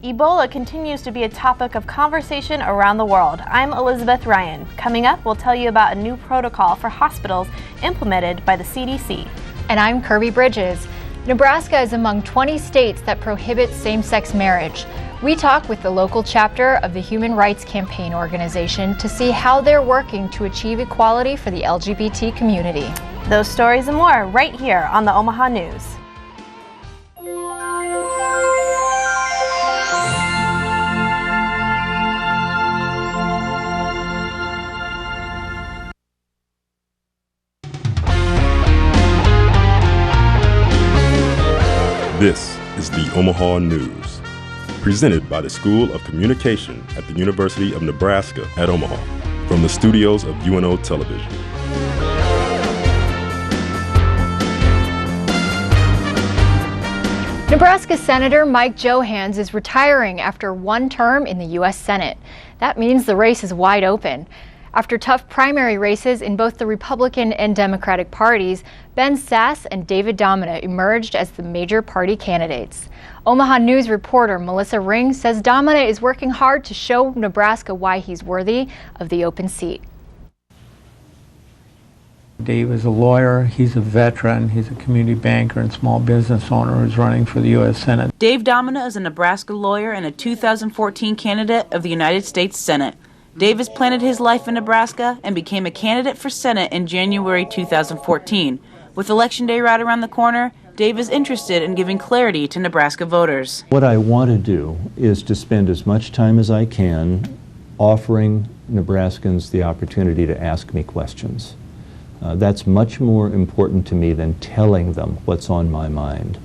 Ebola continues to be a topic of conversation around the world. I'm Elizabeth Ryan. Coming up, we'll tell you about a new protocol for hospitals implemented by the CDC. And I'm Kirby Bridges. Nebraska is among 20 states that prohibit same-sex marriage. We talk with the local chapter of the Human Rights Campaign organization to see how they're working to achieve equality for the LGBT community. Those stories and more right here on the Omaha News. This is the Omaha News, presented by the School of Communication at the University of Nebraska at Omaha, from the studios of UNO Television. Nebraska Senator Mike Johans is retiring after one term in the U.S. Senate. That means the race is wide open. After tough primary races in both the Republican and Democratic parties, Ben Sasse and David Domina emerged as the major party candidates. Omaha News reporter Melissa Ring says Domina is working hard to show Nebraska why he's worthy of the open seat. Dave is a lawyer, he's a veteran, he's a community banker and small business owner who's running for the U.S. Senate. Dave Domina is a Nebraska lawyer and a 2014 candidate of the United States Senate. Dave has planted his life in Nebraska and became a candidate for Senate in January 2014. With Election Day right around the corner, Dave is interested in giving clarity to Nebraska voters. What I want to do is to spend as much time as I can offering Nebraskans the opportunity to ask me questions. That's much more important to me than telling them what's on my mind.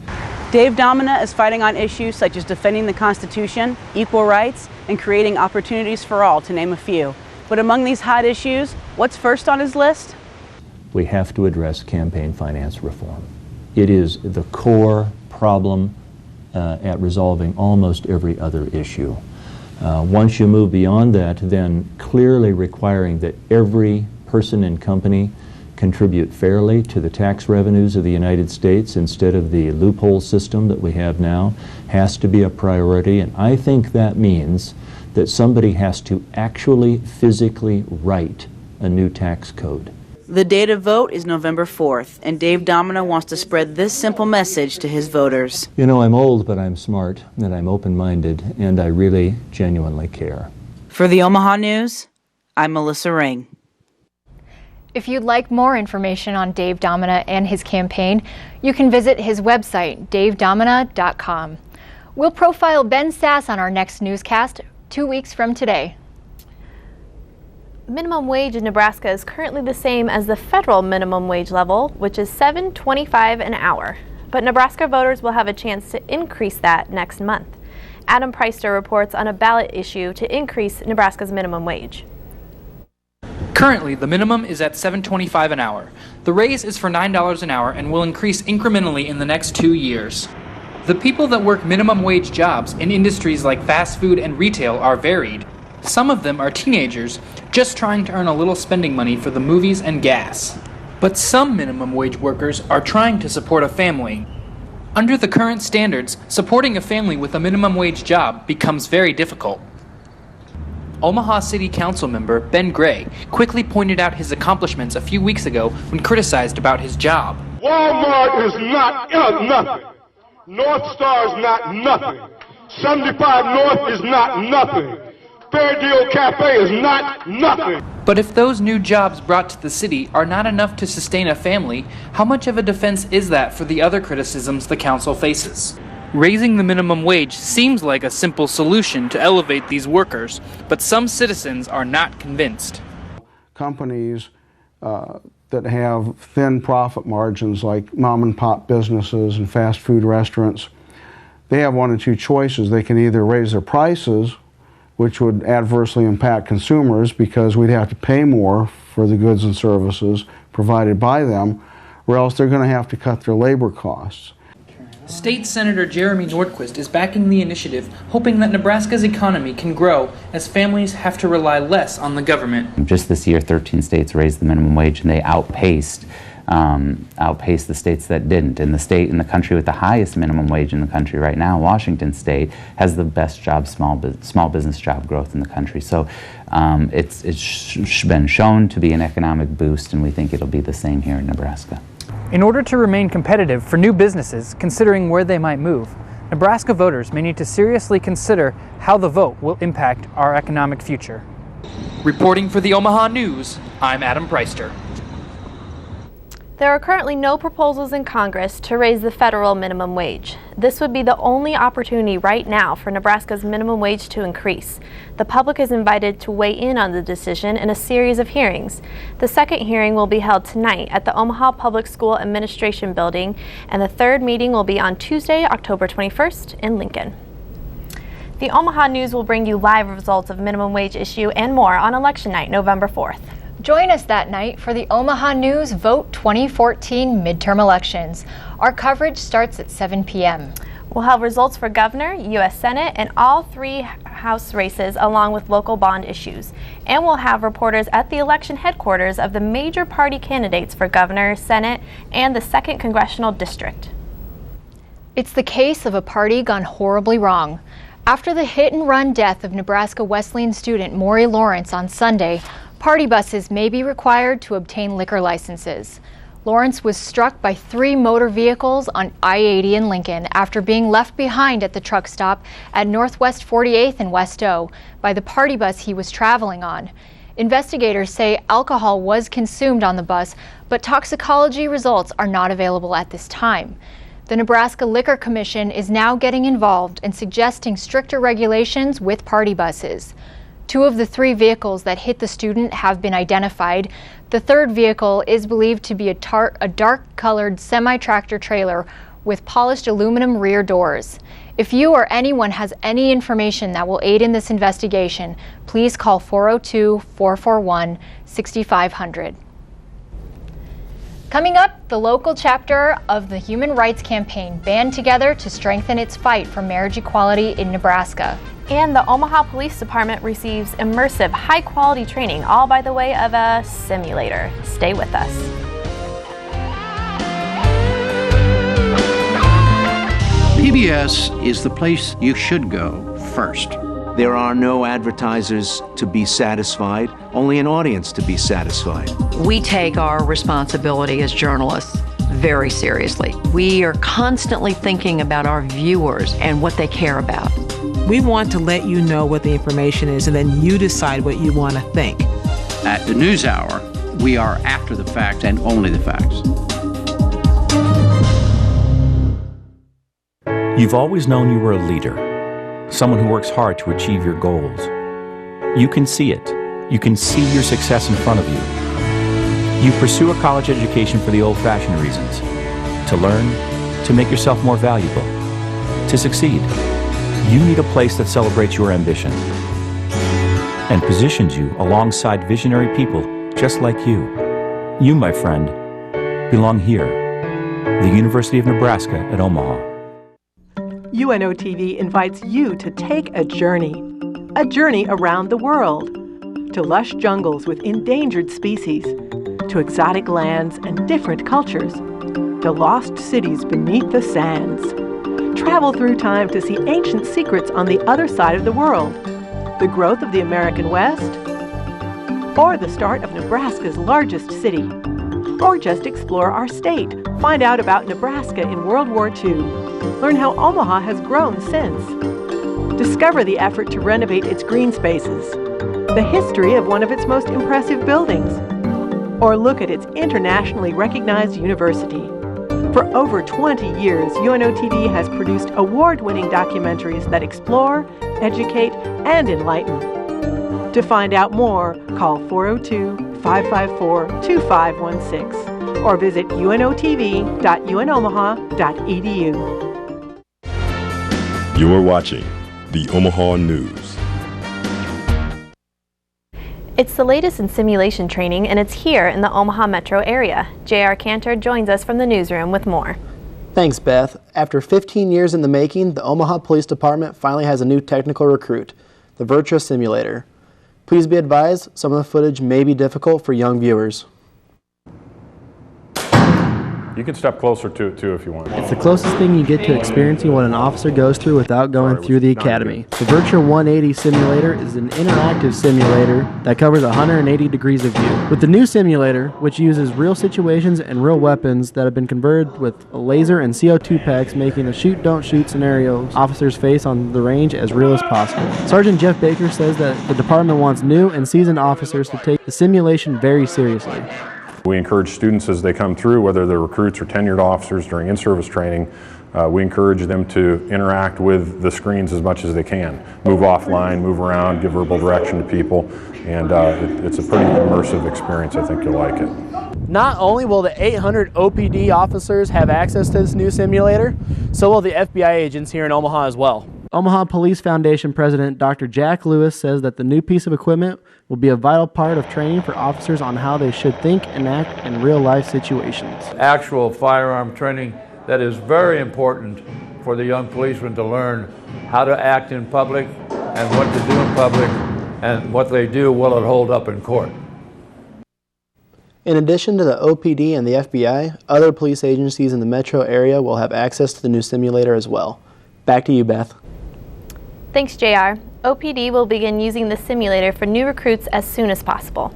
Dave Domina is fighting on issues such as defending the Constitution, equal rights, and creating opportunities for all, to name a few. But among these hot issues, what's first on his list? We have to address campaign finance reform. It is the core problem at resolving almost every other issue. Once you move beyond that, then clearly requiring that every person and company contribute fairly to the tax revenues of the United States instead of the loophole system that we have now has to be a priority, and I think that means that somebody has to actually physically write a new tax code. The date of vote is November 4th, and Dave Domina wants to spread this simple message to his voters. You know, I'm old, but I'm smart, and I'm open-minded, and I really genuinely care. For the Omaha News, I'm Melissa Ring. If you'd like more information on Dave Domina and his campaign, you can visit his website, davedomina.com. We'll profile Ben Sasse on our next newscast 2 weeks from today. Minimum wage in Nebraska is currently the same as the federal minimum wage level, which is $7.25 an hour. But Nebraska voters will have a chance to increase that next month. Adam Preister reports on a ballot issue to increase Nebraska's minimum wage. Currently, the minimum is at $7.25 an hour. The raise is for $9 an hour and will increase incrementally in the next 2 years. The people that work minimum wage jobs in industries like fast food and retail are varied. Some of them are teenagers just trying to earn a little spending money for the movies and gas. But some minimum wage workers are trying to support a family. Under the current standards, supporting a family with a minimum wage job becomes very difficult. Omaha City Council member Ben Gray quickly pointed out his accomplishments a few weeks ago when criticized about his job. Walmart is not nothing. North Star is not nothing. 75 North is not nothing. Fair Deal Cafe is not nothing. But if those new jobs brought to the city are not enough to sustain a family, how much of a defense is that for the other criticisms the council faces? Raising the minimum wage seems like a simple solution to elevate these workers, but some citizens are not convinced. Companies that have thin profit margins, like mom and pop businesses and fast food restaurants, they have one of two choices. They can either raise their prices, which would adversely impact consumers because we'd have to pay more for the goods and services provided by them, or else they're going to have to cut their labor costs. State Senator Jeremy Nordquist is backing the initiative, hoping that Nebraska's economy can grow as families have to rely less on the government. Just this year, 13 states raised the minimum wage, and they outpaced outpace the states that didn't. And the state in the country with the highest minimum wage in the country right now, Washington State, has the best small business job growth in the country. So it's been shown to be an economic boost, and we think it'll be the same here in Nebraska. In order to remain competitive for new businesses considering where they might move, Nebraska voters may need to seriously consider how the vote will impact our economic future. Reporting for the Omaha News, I'm Adam Preister. There are currently no proposals in Congress to raise the federal minimum wage. This would be the only opportunity right now for Nebraska's minimum wage to increase. The public is invited to weigh in on the decision in a series of hearings. The second hearing will be held tonight at the Omaha Public School Administration Building, and the third meeting will be on Tuesday, October 21st in Lincoln. The Omaha News will bring you live results of minimum wage issue and more on election night, November 4th. Join us that night for the Omaha News Vote 2014 midterm elections. Our coverage starts at 7 p.m. We'll have results for governor, U.S. Senate, and all 3 House races, along with local bond issues. And we'll have reporters at the election headquarters of the major party candidates for governor, Senate, and the 2nd Congressional District. It's the case of a party gone horribly wrong. After the hit-and-run death of Nebraska Wesleyan student Maury Lawrence on Sunday, party buses may be required to obtain liquor licenses. Lawrence was struck by 3 motor vehicles on I-80 in Lincoln after being left behind at the truck stop at Northwest 48th and West O by the party bus he was traveling on. Investigators say alcohol was consumed on the bus, but toxicology results are not available at this time. The Nebraska Liquor Commission is now getting involved and suggesting stricter regulations with party buses. 2 of the 3 vehicles that hit the student have been identified. The 3rd vehicle is believed to be a dark-colored semi-tractor trailer with polished aluminum rear doors. If you or anyone has any information that will aid in this investigation, please call 402-441-6500. Coming up, the local chapter of the Human Rights Campaign band together to strengthen its fight for marriage equality in Nebraska. And the Omaha Police Department receives immersive, high-quality training, all by the way of a simulator. Stay with us. PBS is the place you should go first. There are no advertisers to be satisfied, only an audience to be satisfied. We take our responsibility as journalists very seriously. We are constantly thinking about our viewers and what they care about. We want to let you know what the information is, and then you decide what you want to think. At the News Hour, we are after the facts and only the facts. You've always known you were a leader, someone who works hard to achieve your goals. You can see it. You can see your success in front of you. You pursue a college education for the old-fashioned reasons, to learn, to make yourself more valuable, to succeed. You need a place that celebrates your ambition and positions you alongside visionary people just like you. You, my friend, belong here, the University of Nebraska at Omaha. UNO TV invites you to take a journey around the world, to lush jungles with endangered species, to exotic lands and different cultures, to lost cities beneath the sands. Travel through time to see ancient secrets on the other side of the world, the growth of the American West, or the start of Nebraska's largest city. Or just explore our state. Find out about Nebraska in World War II. Learn how Omaha has grown since. Discover the effort to renovate its green spaces, the history of one of its most impressive buildings, or look at its internationally recognized university. For over 20 years, UNO TV has produced award-winning documentaries that explore, educate, and enlighten. To find out more, call 402-554-2516 or visit unotv.unomaha.edu. You're watching the Omaha News. It's the latest in simulation training, and it's here in the Omaha metro area. J.R. Cantor joins us from the newsroom with more. Thanks, Beth. After 15 years in the making, the Omaha Police Department finally has a new technical recruit, the Virtua Simulator. Please be advised, some of the footage may be difficult for young viewers. You can step closer to it too if you want. It's the closest thing you get to experiencing what an officer goes through without going through the academy. The Virtual 180 simulator is an interactive simulator that covers 180 degrees of view. With the new simulator, which uses real situations and real weapons that have been converted with a laser and CO2 packs, making the shoot-don't-shoot scenarios officers face on the range as real as possible. Sergeant Jeff Baker says that the department wants new and seasoned officers to take the simulation very seriously. We encourage students as they come through, whether they're recruits or tenured officers during in-service training, we encourage them to interact with the screens as much as they can. Move offline, move around, give verbal direction to people, and it's a pretty immersive experience. I think you'll like it. Not only will the 800 OPD officers have access to this new simulator, so will the FBI agents here in Omaha as well. Omaha Police Foundation President Dr. Jack Lewis says that the new piece of equipment will be a vital part of training for officers on how they should think and act in real-life situations. Actual firearm training that is very important for the young policemen to learn how to act in public and what to do in public, and what they do, will it hold up in court. In addition to the OPD and the FBI, other police agencies in the metro area will have access to the new simulator as well. Back to you, Beth. Thanks, JR. OPD will begin using the simulator for new recruits as soon as possible.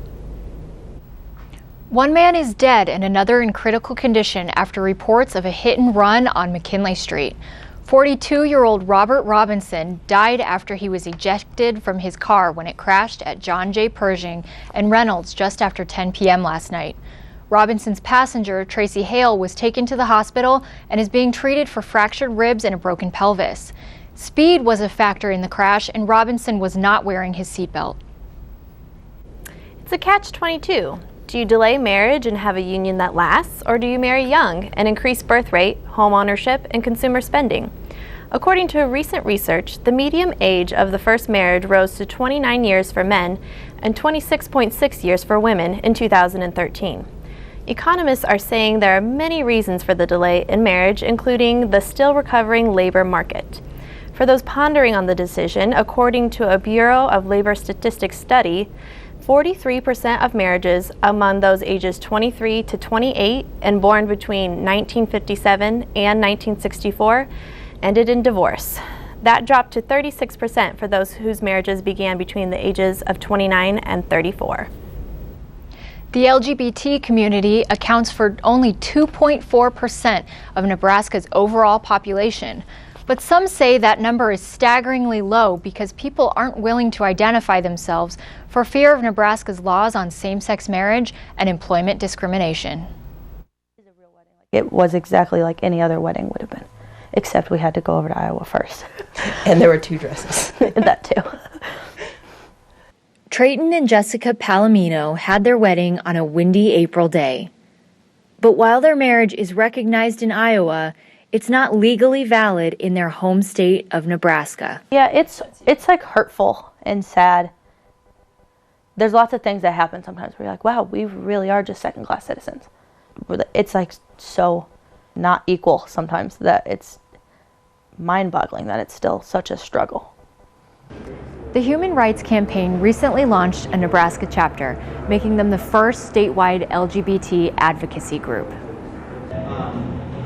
One man is dead and another in critical condition after reports of a hit and run on McKinley Street. 42-year-old Robert Robinson died after he was ejected from his car when it crashed at John J. Pershing and Reynolds just after 10 p.m. last night. Robinson's passenger, Tracy Hale, was taken to the hospital and is being treated for fractured ribs and a broken pelvis. Speed was a factor in the crash, and Robinson was not wearing his seatbelt. It's a catch-22. Do you delay marriage and have a union that lasts, or do you marry young and increase birth rate, home ownership, and consumer spending? According to recent research, the median age of the first marriage rose to 29 years for men and 26.6 years for women in 2013. Economists are saying there are many reasons for the delay in marriage, including the still recovering labor market. For those pondering on the decision, according to a Bureau of Labor Statistics study, 43% of marriages among those ages 23 to 28 and born between 1957 and 1964 ended in divorce. That dropped to 36% for those whose marriages began between the ages of 29 and 34. The LGBT community accounts for only 2.4% of Nebraska's overall population. But some say that number is staggeringly low because people aren't willing to identify themselves for fear of Nebraska's laws on same-sex marriage and employment discrimination. It was exactly like any other wedding would have been, except we had to go over to Iowa first. And there were 2 dresses. That too. Trayton and Jessica Palomino had their wedding on a windy April day. But while their marriage is recognized in Iowa, it's not legally valid in their home state of Nebraska. Yeah, it's like hurtful and sad. There's lots of things that happen sometimes where you're like, wow, we really are just second-class citizens. It's like so not equal sometimes that it's mind-boggling that it's still such a struggle. The Human Rights Campaign recently launched a Nebraska chapter, making them the first statewide LGBT advocacy group.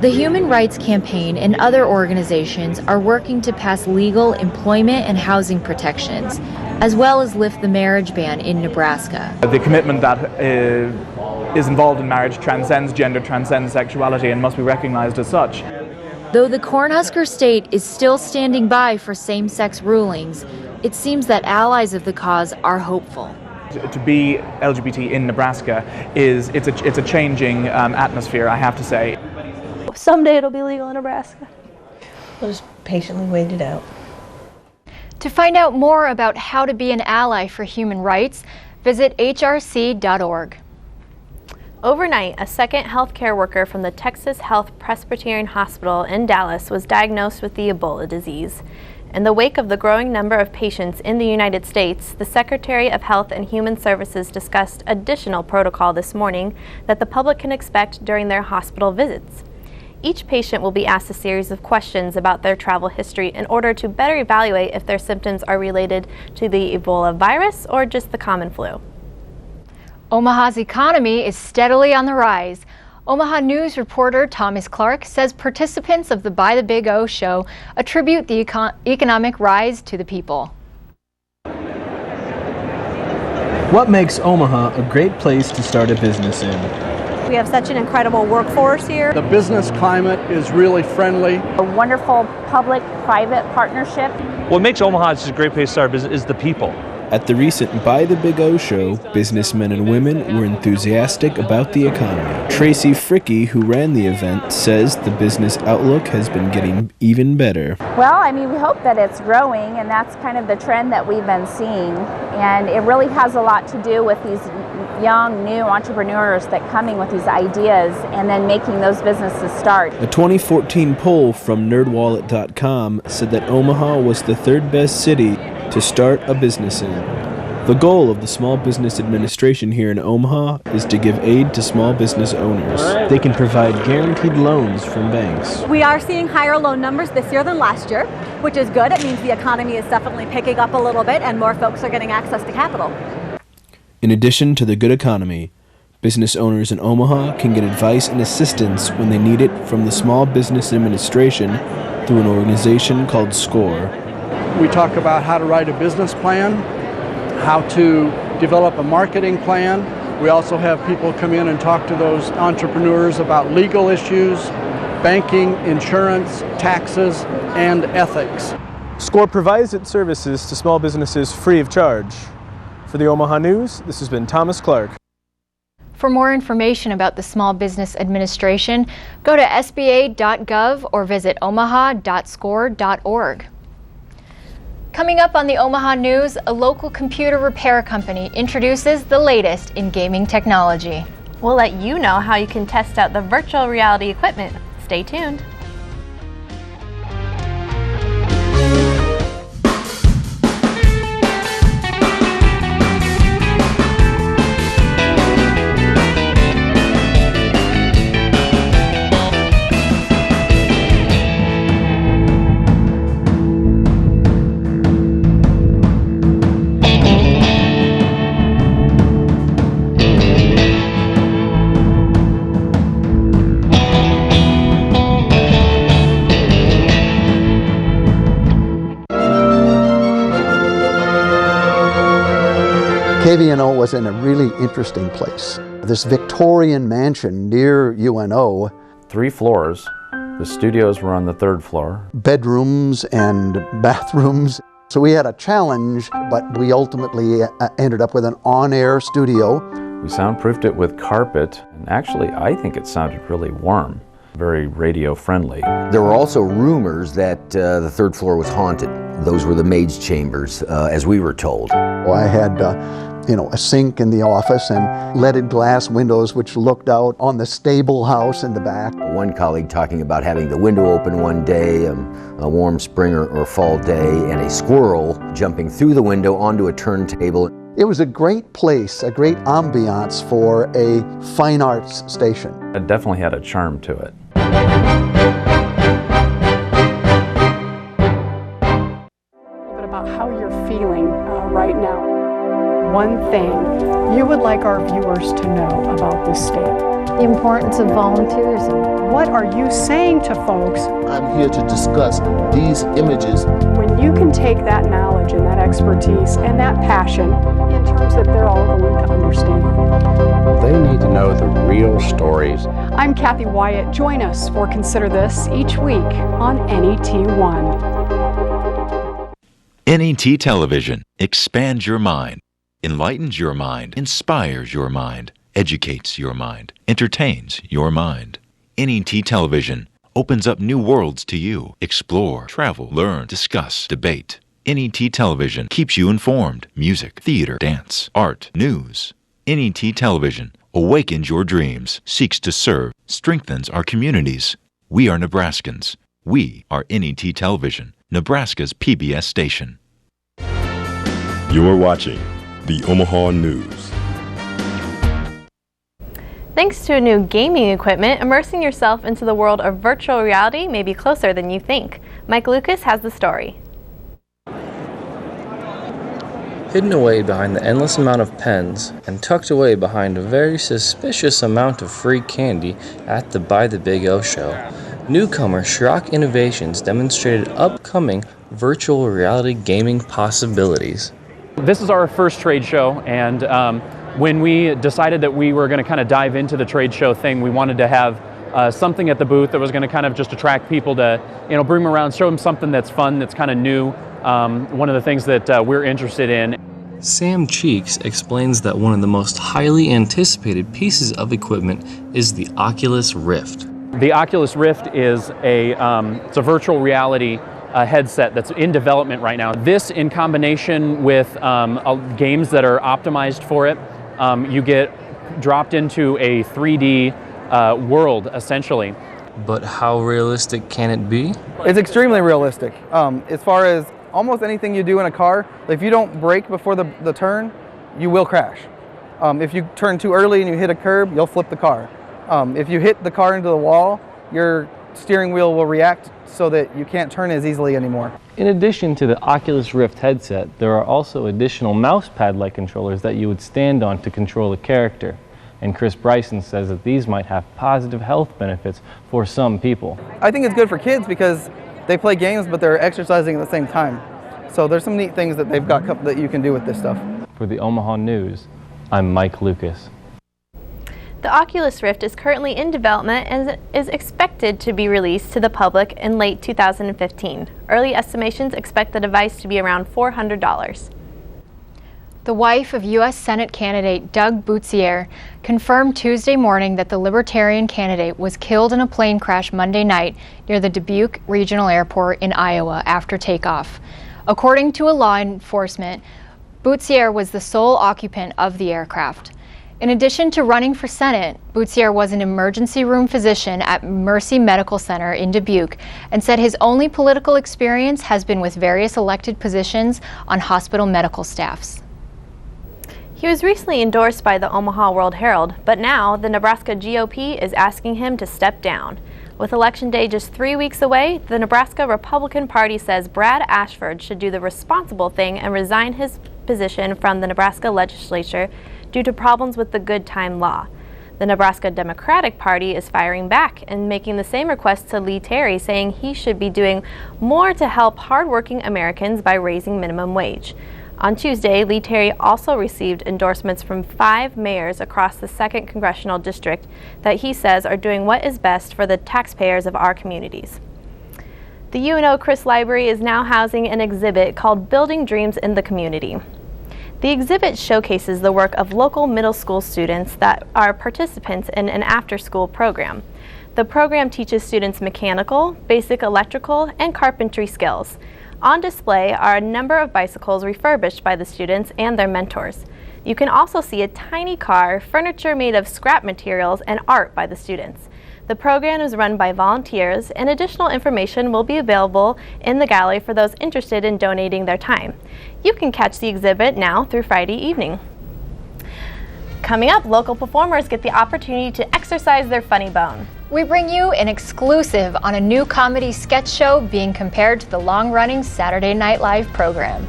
The Human Rights Campaign and other organizations are working to pass legal employment and housing protections, as well as lift the marriage ban in Nebraska. The commitment that is involved in marriage transcends gender, transcends sexuality, and must be recognized as such. Though the Cornhusker state is still standing by for same-sex rulings, it seems that allies of the cause are hopeful. To be LGBT in Nebraska it's a changing atmosphere, I have to say. Someday it'll be legal in Nebraska. We'll just patiently wait it out. To find out more about how to be an ally for human rights, visit hrc.org. Overnight, a second healthcare worker from the Texas Health Presbyterian Hospital in Dallas was diagnosed with the Ebola disease. In the wake of the growing number of patients in the United States, the Secretary of Health and Human Services discussed additional protocol this morning that the public can expect during their hospital visits. Each patient will be asked a series of questions about their travel history in order to better evaluate if their symptoms are related to the Ebola virus or just the common flu. Omaha's economy is steadily on the rise. Omaha News reporter Thomas Clark says participants of the By the Big O show attribute the economic rise to the people. What makes Omaha a great place to start a business in? We have such an incredible workforce here. The business climate is really friendly. A wonderful public-private partnership. What makes Omaha such a great place to start business is the people. At the recent By the Big O show, businessmen and women were enthusiastic about the economy. Tracy Fricky, who ran the event, says the business outlook has been getting even better. Well, I mean, we hope that it's growing, and that's kind of the trend that we've been seeing. And it really has a lot to do with these young, new entrepreneurs that coming with these ideas and then making those businesses start. A 2014 poll from nerdwallet.com said that Omaha was the third best city to start a business in. The goal of the Small Business Administration here in Omaha is to give aid to small business owners. They can provide guaranteed loans from banks. We are seeing higher loan numbers this year than last year, which is good. It means the economy is definitely picking up a little bit and more folks are getting access to capital. In addition to the good economy, business owners in Omaha can get advice and assistance when they need it from the Small Business Administration through an organization called SCORE. We talk about how to write a business plan, how to develop a marketing plan. We also have people come in and talk to those entrepreneurs about legal issues, banking, insurance, taxes, and ethics. SCORE provides its services to small businesses free of charge. For the Omaha News, this has been Thomas Clark. For more information about the Small Business Administration, go to sba.gov or visit omaha.score.org. Coming up on the Omaha News, a local computer repair company introduces the latest in gaming technology. We'll let you know how you can test out the virtual reality equipment. Stay tuned. KVNO was in a really interesting place. This Victorian mansion near UNO. 3 floors. The studios were on the 3rd floor. Bedrooms and bathrooms. So we had a challenge, but we ultimately ended up with an on-air studio. We soundproofed it with carpet, and actually I think it sounded really warm, very radio friendly. There were also rumors that the 3rd floor was haunted. Those were the maid's chambers, as we were told. Well, I had a sink in the office and leaded glass windows which looked out on the stable house in the back. One colleague talking about having the window open one day, a warm spring or fall day, and a squirrel jumping through the window onto a turntable. It was a great place, a great ambiance for a fine arts station. It definitely had a charm to it. About how you're feeling right now. One thing you would like our viewers to know about this state. The importance of volunteerism. What are you saying to folks? I'm here to discuss these images. When you can take that knowledge and that expertise and that passion in terms that they're all going to understand. They need to know the real stories. I'm Kathy Wyatt. Join us for Consider This each week on NET1. NET Television expands your mind, enlightens your mind, inspires your mind, educates your mind, entertains your mind. NET Television opens up new worlds to you. Explore, travel, learn, discuss, debate. NET Television keeps you informed. Music, theater, dance, art, news. NET Television awakens your dreams, seeks to serve, strengthens our communities. We are Nebraskans. We are NET Television, Nebraska's PBS station. You're watching the Omaha News. Thanks to new gaming equipment, immersing yourself into the world of virtual reality may be closer than you think. Mike Lucas has the story. hidden away behind the endless amount of pens and tucked away behind a very suspicious amount of free candy at the By the Big O show, newcomer Schrock Innovations demonstrated upcoming virtual reality gaming possibilities. This is our first trade show, and when we decided that we were going to kind of dive into the trade show thing, we wanted to have something at the booth that was going to kind of just attract people to, bring them around, show them something that's fun, that's kind of new. One of the things that we're interested in. Sam Cheeks explains that one of the most highly anticipated pieces of equipment is the Oculus Rift. The Oculus Rift is it's a virtual reality headset that's in development right now. This, in combination with games that are optimized for it, you get dropped into a 3D world, essentially. But how realistic can it be? It's extremely realistic. As far as almost anything you do in a car, if you don't brake before the turn, you will crash. If you turn too early and you hit a curb, you'll flip the car. If you hit the car into the wall, your steering wheel will react so that you can't turn as easily anymore. In addition to the Oculus Rift headset, there are also additional mouse pad-like controllers that you would stand on to control the character. And Chris Bryson says that these might have positive health benefits for some people. I think it's good for kids because they play games, but they're exercising at the same time. So there's some neat things that they've got that you can do with this stuff. For the Omaha News, I'm Mike Lucas. The Oculus Rift is currently in development and is expected to be released to the public in late 2015. Early estimations expect the device to be around $400. The wife of U.S. Senate candidate Doug Boutsier confirmed Tuesday morning that the Libertarian candidate was killed in a plane crash Monday night near the Dubuque Regional Airport in Iowa after takeoff. According to a law enforcement, Boutsier was the sole occupant of the aircraft. In addition to running for Senate, Boutsier was an emergency room physician at Mercy Medical Center in Dubuque and said his only political experience has been with various elected positions on hospital medical staffs. He was recently endorsed by the Omaha World Herald, but now the Nebraska GOP is asking him to step down. With Election Day just 3 weeks away, the Nebraska Republican Party says Brad Ashford should do the responsible thing and resign his position from the Nebraska legislature due to problems with the Good Time Law. The Nebraska Democratic Party is firing back and making the same request to Lee Terry, saying he should be doing more to help hardworking Americans by raising minimum wage. On Tuesday, Lee Terry also received endorsements from 5 mayors across the 2nd Congressional District that he says are doing what is best for the taxpayers of our communities. The UNO Chris Library is now housing an exhibit called Building Dreams in the Community. The exhibit showcases the work of local middle school students that are participants in an after-school program. The program teaches students mechanical, basic electrical, and carpentry skills. On display are a number of bicycles refurbished by the students and their mentors. You can also see a tiny car, furniture made of scrap materials, and art by the students. The program is run by volunteers, and additional information will be available in the gallery for those interested in donating their time. You can catch the exhibit now through Friday evening. Coming up, local performers get the opportunity to exercise their funny bone. We bring you an exclusive on a new comedy sketch show being compared to the long-running Saturday Night Live program.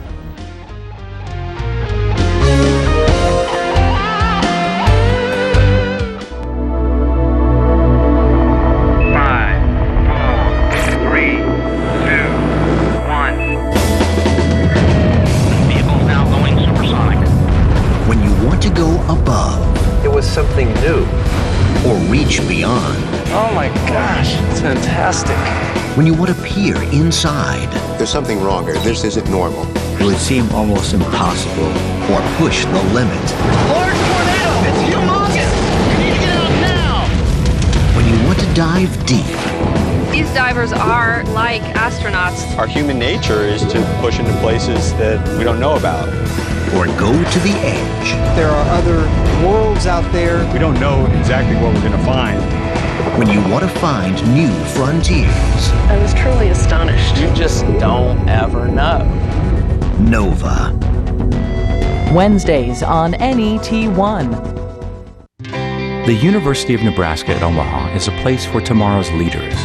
To go above. It was something new. Or reach beyond. Oh my gosh, it's fantastic. When you want to peer inside. There's something wrong here. This isn't normal. It would seem almost impossible. Or push the limit. Large tornado! It's humongous! You need to get out now! When you want to dive deep. These divers are like astronauts. Our human nature is to push into places that we don't know about. Or go to the edge. There are other worlds out there. We don't know exactly what we're going to find. When you want to find new frontiers. I was truly astonished. You just don't ever know. Nova. Wednesdays on NET1. The University of Nebraska at Omaha is a place for tomorrow's leaders.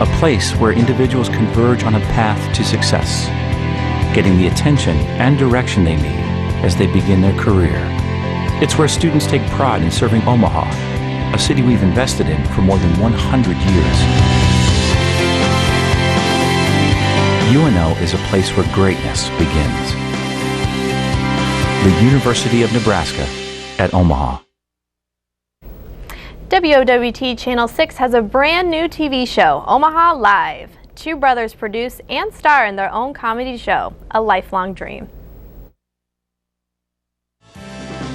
A place where individuals converge on a path to success. getting the attention and direction they need as they begin their career. It's where students take pride in serving Omaha, a city we've invested in for more than 100 years. UNO is a place where greatness begins. The University of Nebraska at Omaha. WOWT Channel 6 has a brand new TV show, Omaha Live. Two brothers produce and star in their own comedy show, a lifelong dream.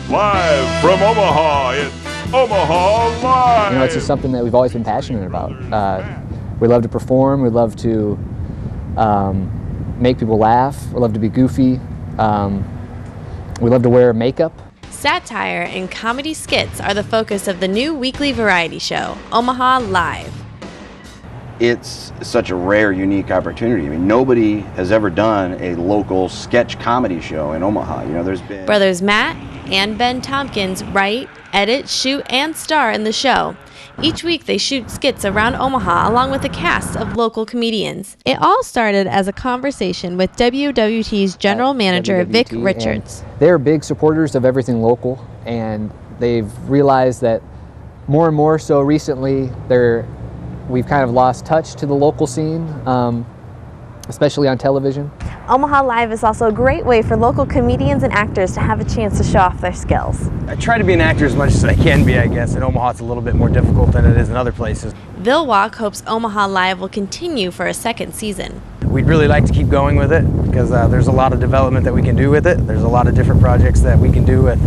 Live from Omaha, it's Omaha Live! You know, it's just something that we've always been passionate about. We love to perform, we love to make people laugh, we love to be goofy, we love to wear makeup. Satire and comedy skits are the focus of the new weekly variety show, Omaha Live. It's such a rare, unique opportunity. I mean, nobody has ever done a local sketch comedy show in Omaha. You know, there's been... Brothers Matt and Ben Tompkins write, edit, shoot, and star in the show. Each week they shoot skits around Omaha along with a cast of local comedians. It all started as a conversation with WWT's general manager, Vic Richards. They're big supporters of everything local, and they've realized that more and more so recently we've kind of lost touch to the local scene, especially on television. Omaha Live is also a great way for local comedians and actors to have a chance to show off their skills. I try to be an actor as much as I can be, I guess. In Omaha, it's a little bit more difficult than it is in other places. Vilwalk hopes Omaha Live will continue for a second season. We'd really like to keep going with it because there's a lot of development that we can do with it. There's a lot of different projects that we can do with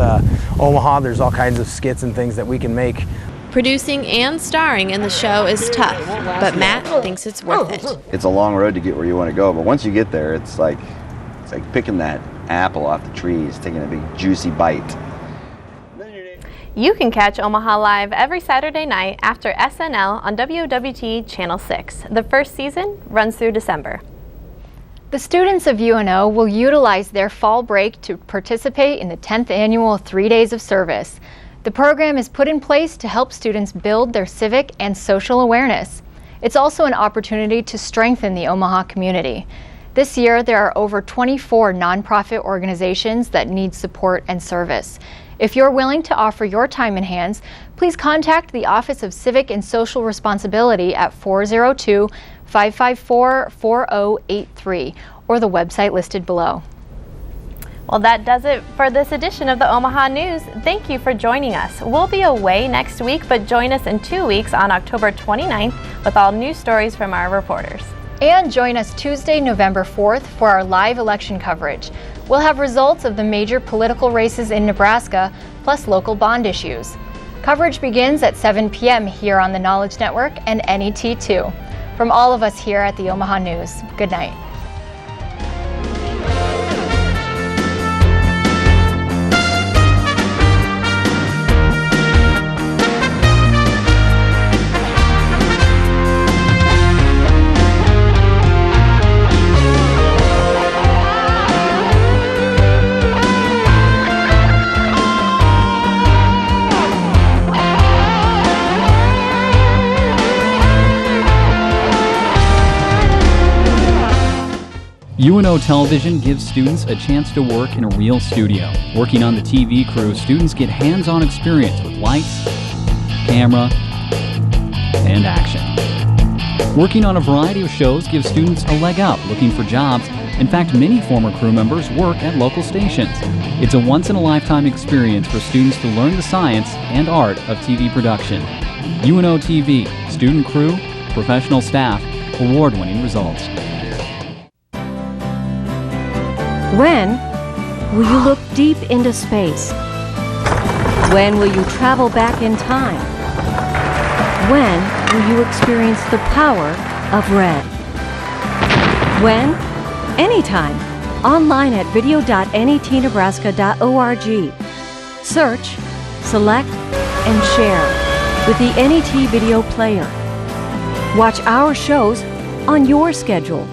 Omaha. There's all kinds of skits and things that we can make. Producing and starring in the show is tough, but Matt thinks it's worth it. It's a long road to get where you want to go, but once you get there, it's like picking that apple off the trees, taking a big juicy bite. You can catch Omaha Live every Saturday night after SNL on WWT Channel 6. The first season runs through December. The students of UNO will utilize their fall break to participate in the 10th annual 3 Days of Service. The program is put in place to help students build their civic and social awareness. It's also an opportunity to strengthen the Omaha community. This year, there are over 24 nonprofit organizations that need support and service. If you're willing to offer your time and hands, please contact the Office of Civic and Social Responsibility at 402-554-4083 or the website listed below. Well, that does it for this edition of the Omaha News. Thank you for joining us. We'll be away next week, but join us in 2 weeks on October 29th with all news stories from our reporters. And join us Tuesday, November 4th for our live election coverage. We'll have results of the major political races in Nebraska, plus local bond issues. Coverage begins at 7 p.m. here on the Knowledge Network and NET2. From all of us here at the Omaha News, good night. UNO Television gives students a chance to work in a real studio. Working on the TV crew, students get hands-on experience with lights, camera, and action. Working on a variety of shows gives students a leg up looking for jobs. In fact, many former crew members work at local stations. It's a once-in-a-lifetime experience for students to learn the science and art of TV production. UNO TV, student crew, professional staff, award-winning results. When will you look deep into space? When will you travel back in time? When will you experience the power of red? When? Anytime. Online at video.netnebraska.org. Search, select, and share with the NET Video Player. Watch our shows on your schedule.